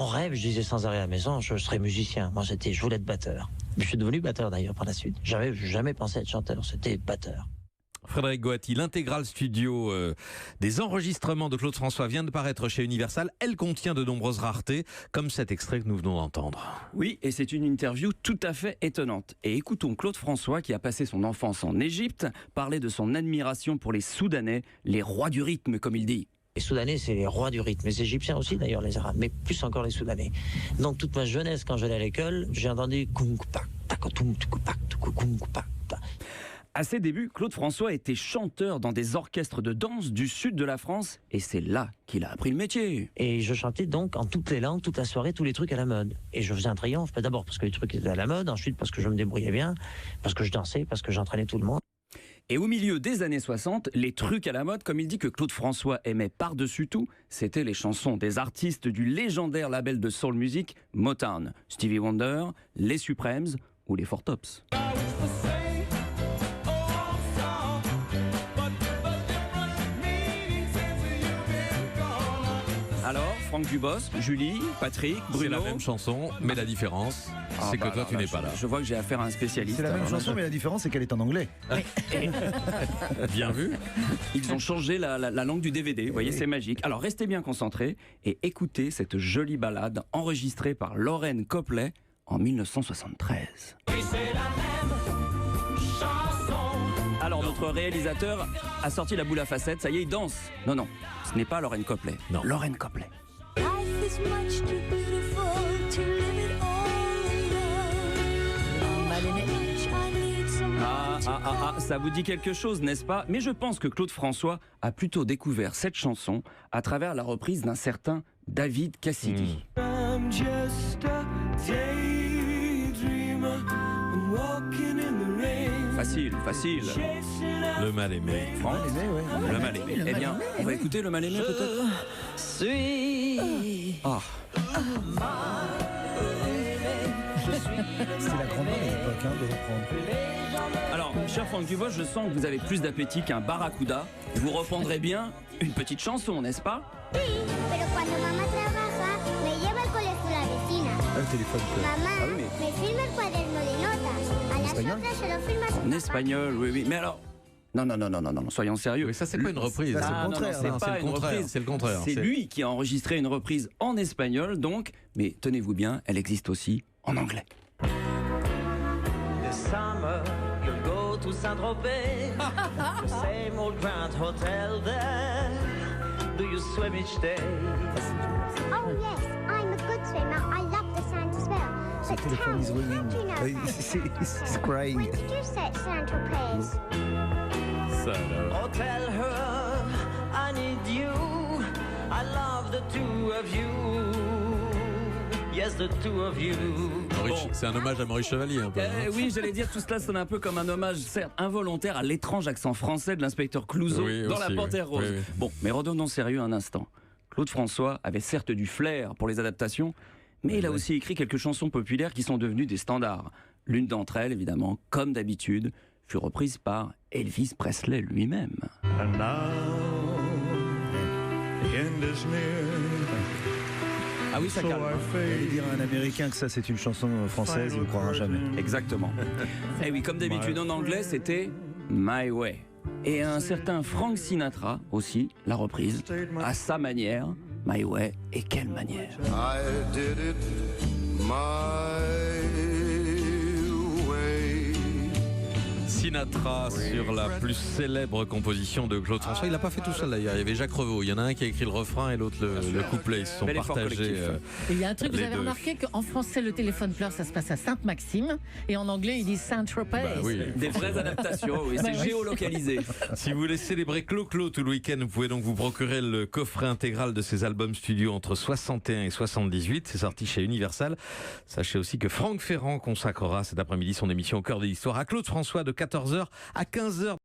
Mon rêve, je disais sans arrêt à la maison, je serais musicien. Moi, je voulais être batteur. Je suis devenu batteur d'ailleurs par la suite. J'avais jamais pensé être chanteur, c'était batteur. Frédéric Goati, l'intégrale studio des enregistrements de Claude François vient de paraître chez Universal. Elle contient de nombreuses raretés, comme cet extrait que nous venons d'entendre. Oui, et c'est une interview tout à fait étonnante. Et écoutons Claude François, qui a passé son enfance en Égypte, parler de son admiration pour les Soudanais, les rois du rythme, comme il dit. Les Soudanais, c'est les rois du rythme. Les Égyptiens aussi, d'ailleurs, les Arabes, mais plus encore les Soudanais. Donc, toute ma jeunesse, quand j'allais à l'école, j'ai entendu À ses débuts, Claude François était chanteur dans des orchestres de danse du sud de la France, et c'est là qu'il a appris le métier. Et je chantais donc en toutes les langues, toute la soirée, tous les trucs à la mode. Et je faisais un triomphe, d'abord parce que les trucs étaient à la mode, ensuite parce que je me débrouillais bien, parce que je dansais, parce que j'entraînais tout le monde. Et au milieu des années 60, les trucs à la mode, comme il dit que Claude François aimait par-dessus tout, c'était les chansons des artistes du légendaire label de soul music Motown, Stevie Wonder, les Supremes ou les Four Tops. Alors, Franck Dubosc, Julie, Patrick, Bruno... C'est la même chanson, mais la différence, c'est que toi, tu n'es pas là. Je vois que j'ai affaire à un spécialiste. C'est la même chanson, mais la différence, c'est qu'elle est en anglais. Bien vu. Ils ont changé la langue du DVD, vous voyez, c'est magique. Alors, restez bien concentrés et écoutez cette jolie ballade enregistrée par Lorraine Copley en 1973. Alors, notre réalisateur a sorti la boule à facettes, ça y est, il danse. Non, non, ce n'est pas Lorraine Copley. Non. Lorraine Copley. Ça vous dit quelque chose, n'est-ce pas? Mais je pense que Claude François a plutôt découvert cette chanson à travers la reprise d'un certain David Cassidy. Facile, facile. Le mal-aimé. Franck, le mal-aimé. Eh bien, on va écouter le mal-aimé peut-être. Ah. C'est la grande mode à l'époque de reprendre. Alors, cher Franck Dubosc, je sens que vous avez plus d'appétit qu'un barracuda. Vous reprendrez bien une petite chanson, n'est-ce pas? Sí, pero cuando mamá trabaja, me lleva al colegio la vecina. Le téléphone. Mamá, Ah oui, mais- me firma el cuaderno de notas. A las español? otras se lo firma su En papá. espagnol, oui, oui. Mais alors... Non, soyons sérieux. Oui, ça, c'est pas une reprise. Ça, c'est le Ah, non, contraire. non, c'est Non, pas c'est le une contraire, reprise. c'est le contraire. C'est lui qui a enregistré une reprise en espagnol, donc. Mais tenez-vous bien, elle existe aussi en anglais. The summer, you'll go to Saint-Tropez. The same old Grand Hotel there. Do you swim each day? Oh yes, I'm a good swimmer. I love the sand as well. The But telephone tell is me, ringing. how do you know that? It's crying. When did you set Saint-Tropez? Ça, alors. Oh, tell her I need you. I love the two of you. Yes, the two of you. Maurice- C'est un hommage à Maurice Chevalier, un peu. hein. Oui, j'allais dire, tout cela sonne un peu comme un hommage, certes involontaire, à l'étrange accent français de l'inspecteur Clouseau Oui, dans aussi, La Panthère oui. Rose. Oui, oui. Bon, mais redonnons sérieux un instant. Claude François avait certes du flair pour les adaptations, mais il a aussi écrit quelques chansons populaires qui sont devenues des standards. L'une d'entre elles, évidemment, comme d'habitude, fut reprise par Elvis Presley lui-même. And now the end is near. Ah oui, ça So calme. I Allez fade. dire à un Américain que ça c'est une chanson française, il ne croira jamais. Exactement. Et oui, comme d'habitude en anglais, c'était My Way. Et un certain Frank Sinatra aussi l'a reprise à sa manière. My Way, et quelle manière. I did it my way. Sinatra sur la plus célèbre composition de Claude François. Il l'a pas fait tout seul d'ailleurs. Il y avait Jacques Revaux. Il y en a un qui a écrit le refrain et l'autre le couplet. Ils se sont Bel effort partagés. collectif. Et il y a un truc, vous Les avez deux. remarqué qu'en français, le téléphone pleure, ça se passe à Sainte-Maxime. Et en anglais, ils disent Saint-Tropez. Bah oui. Des vraies adaptations, oui, c'est Bah oui. géolocalisé. Si vous voulez célébrer Clo-Clo tout le week-end, vous pouvez donc vous procurer le coffret intégral de ses albums studio entre 61 et 78. C'est sorti chez Universal. Sachez aussi que Franck Ferrand consacrera cet après-midi son émission Au cœur de l'histoire à Claude François de 14h à 15h.